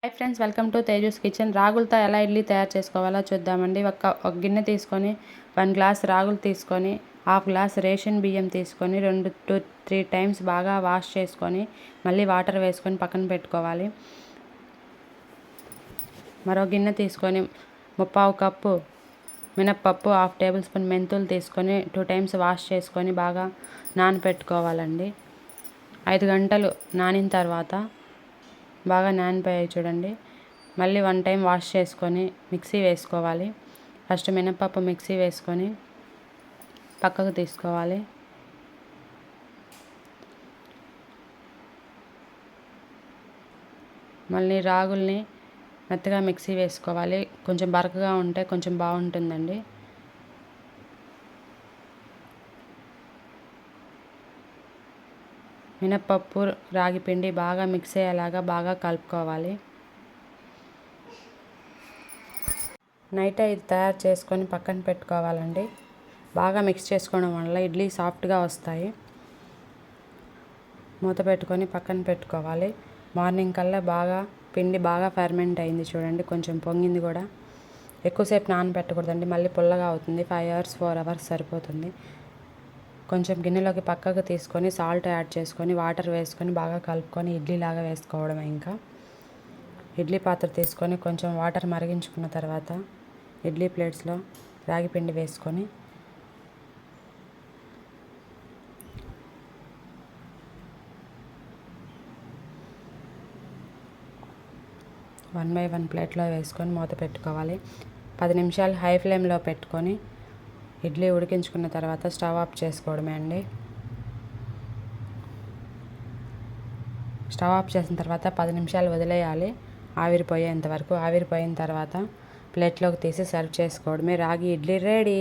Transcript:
Hi friends, welcome to Teju's kitchen. రాగులతో ఎలా ఇడ్లీ తయారు చేసుకోవాలో చూద్దామండి. ఒక గిన్నె తీసుకొని 1 గ్లాస్ రాగులు తీసుకొని, హాఫ్ గ్లాస్ రేషన్ బియ్యం తీసుకొని 2 to 3 టైమ్స్ బాగా వాష్ చేసుకొని మళ్ళీ వాటర్ వేసుకొని పక్కన పెట్టుకోవాలి. మరో గిన్నె తీసుకొని 3/4 కప్పు మినప్పప్పు, 1/2 టేబుల్ స్పూన్ మెంతులు తీసుకొని 2 టైమ్స్ వాష్ చేసుకొని బాగా నానపెట్టుకోవాలండి. 5 గంటలు నానిన తర్వాత బాగా నానిపోయాయి చూడండి. మళ్ళీ 1 టైం వాష్ చేసుకొని మిక్సీ వేసుకోవాలి. ఫస్ట్ మినపప్పు మిక్సీ వేసుకొని పక్కకు తీసుకోవాలి. మళ్ళీ రాగుల్ని మెత్తగా మిక్సీ వేసుకోవాలి. కొంచెం బరకగా ఉంటే కొంచెం బాగుంటుందండి. మినప్పప్పు, రాగి పిండి బాగా మిక్స్ అయ్యేలాగా బాగా కలుపుకోవాలి. నైట్ ఇది తయారు చేసుకొని పక్కన పెట్టుకోవాలండి. బాగా మిక్స్ చేసుకోవడం వల్ల ఇడ్లీ సాఫ్ట్గా వస్తాయి. మూత పెట్టుకొని పక్కన పెట్టుకోవాలి. మార్నింగ్ కల్లా పిండి బాగా ఫెర్మెంట్ అయింది చూడండి. కొంచెం పొంగింది కూడా. ఎక్కువసేపు నానబెట్టకూడదండి, మళ్ళీ పుల్లగా అవుతుంది. 5 hours 4 hours సరిపోతుంది. కొంచెం గిన్నెలోకి పక్కకు తీసుకొని సాల్ట్ యాడ్ చేసుకొని వాటర్ వేసుకొని బాగా కలుపుకొని ఇడ్లీలాగా వేసుకోవడమే. ఇంకా ఇడ్లీ పాత్ర తీసుకొని కొంచెం వాటర్ మరిగించుకున్న తర్వాత ఇడ్లీ ప్లేట్స్లో రాగి పిండి వేసుకొని వన్ బై వన్ ప్లేట్లో వేసుకొని మూత పెట్టుకోవాలి. 10 నిమిషాలు హై ఫ్లేమ్లో పెట్టుకొని ఇడ్లీ ఉడికించుకున్న తర్వాత స్టవ్ ఆఫ్ చేసుకోవడమే అండి. స్టవ్ ఆఫ్ చేసిన తర్వాత 10 నిమిషాలు వదిలేయాలి ఆవిరిపోయేంత వరకు. ఆవిరిపోయిన తర్వాత ప్లేట్లోకి తీసి సర్వ్ చేసుకోవడమే. రాగి ఇడ్లీ రెడీ.